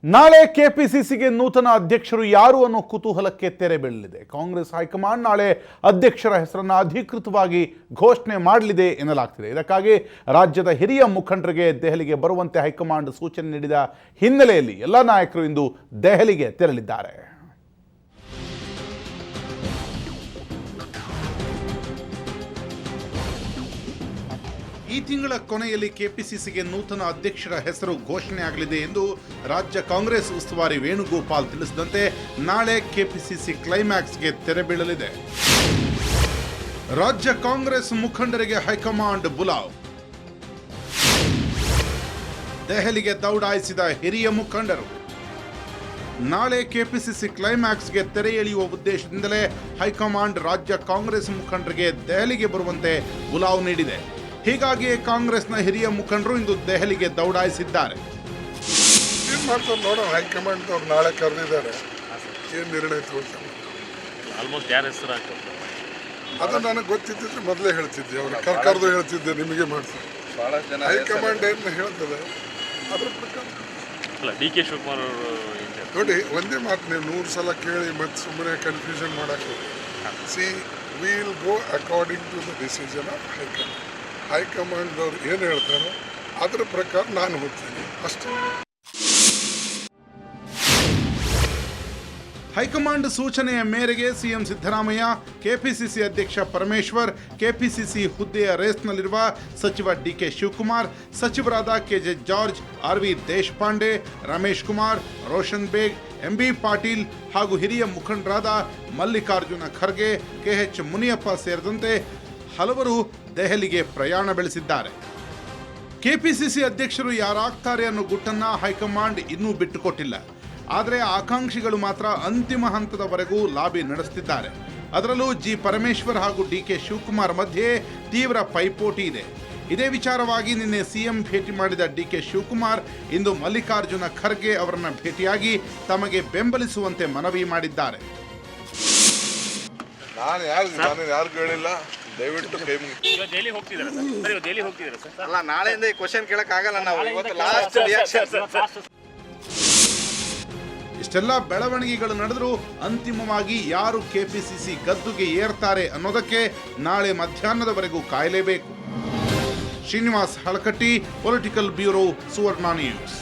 ನಾಳೆ ಕೆಪಿಸಿಸಿಗೆ ನೂತನ ಅಧ್ಯಕ್ಷರು ಯಾರು ಅನ್ನೋ ಕುತೂಹಲಕ್ಕೆ ತೆರೆ ಬೀಳಲಿದೆ. ಕಾಂಗ್ರೆಸ್ ಹೈಕಮಾಂಡ್ ನಾಳೆ ಅಧ್ಯಕ್ಷರ ಹೆಸರನ್ನು ಅಧಿಕೃತವಾಗಿ ಘೋಷಣೆ ಮಾಡಲಿದೆ ಎನ್ನಲಾಗ್ತಿದೆ. ಇದಕ್ಕಾಗಿ ರಾಜ್ಯದ ಹಿರಿಯ ಮುಖಂಡರಿಗೆ ದೆಹಲಿಗೆ ಬರುವಂತೆ ಹೈಕಮಾಂಡ್ ಸೂಚನೆ ನೀಡಿದ ಹಿನ್ನೆಲೆಯಲ್ಲಿ ಎಲ್ಲ ನಾಯಕರು ಇಂದು ದೆಹಲಿಗೆ ತೆರಳಿದ್ದಾರೆ. ಈ ತಿಂಗಳ ಕೊನೆಯಲ್ಲಿ ಕೆಪಿಸಿಸಿಗೆ ನೂತನ ಅಧ್ಯಕ್ಷರ ಹೆಸರು ಘೋಷಣೆ ಆಗಲಿದೆ ಎಂದು ರಾಜ್ಯ ಕಾಂಗ್ರೆಸ್ ಉಸ್ತುವಾರಿ ವೇಣುಗೋಪಾಲ್ ತಿಳಿಸಿದಂತೆ ನಾಳೆ ಕೆಪಿಸಿಸಿ ಕ್ಲೈಮ್ಯಾಕ್ಸ್ಗೆ ತೆರೆ ಬೀಳಲಿದೆ. ರಾಜ್ಯ ಕಾಂಗ್ರೆಸ್ ಮುಖಂಡರಿಗೆ ಹೈಕಮಾಂಡ್ ಬುಲಾವ್. ದೆಹಲಿಗೆ ದೌಡಾಯಿಸಿದ ಹಿರಿಯ ಮುಖಂಡರು. ನಾಳೆ ಕೆಪಿಸಿಸಿ ಕ್ಲೈಮ್ಯಾಕ್ಸ್ಗೆ ತೆರೆ ಎಳೆಯುವ ಉದ್ದೇಶದಿಂದಲೇ ಹೈಕಮಾಂಡ್ ರಾಜ್ಯ ಕಾಂಗ್ರೆಸ್ ಮುಖಂಡರಿಗೆ ದೆಹಲಿಗೆ ಬರುವಂತೆ ಬುಲಾವ್ ನೀಡಿದೆ. ಹೀಗಾಗಿಯೇ ಕಾಂಗ್ರೆಸ್ನ ಹಿರಿಯ ಮುಖಂಡರು ಇಂದು ದೆಹಲಿಗೆ ದೌಡಾಯಿಸಿದ್ದಾರೆ. ಏನ್ ಮಾಡ್ತಾರೆ ನೋಡೋಣ. ಹೈಕಮಾಂಡ್ ಅವ್ರು ನಾಳೆ ಕರೆದಿದ್ದಾರೆ, ಏನ್ ನಿರ್ಣಯ ತಗೊಳ್ತಾರೆ. ಆಲ್ಮೋಸ್ಟ್ ಯಾರ ಹೆಸರು ಹಾಕ್ತಾರೆ ಅದು ನನಗೆ ಗೊತ್ತಿದ್ದಿದ್ರೆ ಮೊದಲೇ ಹೇಳ್ತಿದ್ದೆ, ಅವ್ರು ಕರ್ದು ಹೇಳ್ತಿದ್ದೆ ನಿಮಗೆ ಮಾಡ್ತಾರೆ. ಹೈಕಮಾಂಡ್ ಏನು ಹೇಳ್ತದೆ ಅದ್ರ ಪ್ರಕಾರ ಅಲ್ಲ. ಡಿ ಕೆ ಶಿವಕುಮಾರ್ ಅವರು ನೋಡಿ, ಒಂದೇ ಮಾತು ನೀವು 100 ಸಲ ಕೇಳಿ ಮತ್ತೆ ಸುಮ್ಮನೆ ಕನ್ಫ್ಯೂಷನ್ ಮಾಡಕ್ಕೆ see will go according to the decision of high command. High command ಅವ್ರು ಏನು ಹೇಳ್ತಾರೋ ಅದ್ರ ಪ್ರಕಾರ ನಾನು ಹೋಗ್ತೀನಿ ಅಷ್ಟೇ. ಹೈಕಮಾಂಡ್ ಸೂಚನೆಯ ಮೇರೆಗೆ ಸಿಎಂ ಸಿದ್ದರಾಮಯ್ಯ, ಕೆಪಿಸಿಸಿ ಅಧ್ಯಕ್ಷ ಪರಮೇಶ್ವರ್, ಕೆಪಿಸಿಸಿ ಹುದ್ದೆಯ ರೇಸ್ನಲ್ಲಿರುವ ಸಚಿವ ಡಿಕೆ ಶಿವಕುಮಾರ್, ಸಚಿವರಾದ K J George, ಆರ್.ವಿ. Deshpande, Ramesh Kumar, Roshan Baig, MB Patil ಹಾಗೂ ಹಿರಿಯ ಮುಖಂಡರಾದ ಮಲ್ಲಿಕಾರ್ಜುನ ಖರ್ಗೆ, ಕೆಎಚ್ ಮುನಿಯಪ್ಪ ಸೇರಿದಂತೆ ಹಲವರು ದೆಹಲಿಗೆ ಪ್ರಯಾಣ ಬೆಳೆಸಿದ್ದಾರೆ. ಕೆಪಿಸಿಸಿ ಅಧ್ಯಕ್ಷರು ಯಾರಾಗ್ತಾರೆ ಅನ್ನೋ ಗುಟ್ಟನ್ನ ಹೈಕಮಾಂಡ್ ಇನ್ನೂ ಬಿಟ್ಟುಕೊಟ್ಟಿಲ್ಲ. ಆದರೆ ಆಕಾಂಕ್ಷಿಗಳು ಮಾತ್ರ ಅಂತಿಮ ಹಂತದವರೆಗೂ ಲಾಬಿ ನಡೆಸುತ್ತಿದ್ದಾರೆ. ಅದರಲ್ಲೂ ಜಿ ಪರಮೇಶ್ವರ್ ಹಾಗೂ ಡಿಕೆ ಶಿವಕುಮಾರ್ ಮಧ್ಯೆ ತೀವ್ರ ಪೈಪೋಟಿ ಇದೆ. ಇದೇ ವಿಚಾರವಾಗಿ ನಿನ್ನೆ ಸಿಎಂ ಭೇಟಿ ಮಾಡಿದ ಡಿಕೆ ಶಿವಕುಮಾರ್ ಇಂದು ಮಲ್ಲಿಕಾರ್ಜುನ ಖರ್ಗೆ ಅವರನ್ನ ಭೇಟಿಯಾಗಿ ತಮಗೆ ಬೆಂಬಲಿಸುವಂತೆ ಮನವಿ ಮಾಡಿದ್ದಾರೆ. ನಾನು ಯಾರಿಗೂ ಹೇಳಿಲ್ಲ, ದಯವಿಟ್ಟು ಕೈ ದೆಹಲಿ ಹೋಗ್ತಿದ್ದಾರೆ ಸರ್. ದೆಹಲಿ ಹೋಗ್ತಿದ್ದಾರೆ ಸರ್. ಅಲ್ಲ, ನಾಳೆಯಿಂದ ಈ ಕ್ವಶನ್ ಕೇಳಕ್ ಆಗಲ್ಲ. ನಾವು ಇವತ್ತು ಲಾಸ್ಟ್ ರಿಯಾಕ್ಷನ್. ಇಷ್ಟೆಲ್ಲ ಬೆಳವಣಿಗೆಗಳು ನಡೆದರೂ ಅಂತಿಮವಾಗಿ ಯಾರು ಕೆಪಿಸಿಸಿ ಗದ್ದುಗೆ ಏರ್ತಾರೆ ಅನ್ನೋದಕ್ಕೆ ನಾಳೆ ಮಧ್ಯಾಹ್ನದವರೆಗೂ ಕಾಯಲೇಬೇಕು. ಶ್ರೀನಿವಾಸ್ ಹಳಕಟ್ಟಿ, ಪೊಲಿಟಿಕಲ್ ಬ್ಯೂರೋ, ಸುವರ್ಣ ನ್ಯೂಸ್.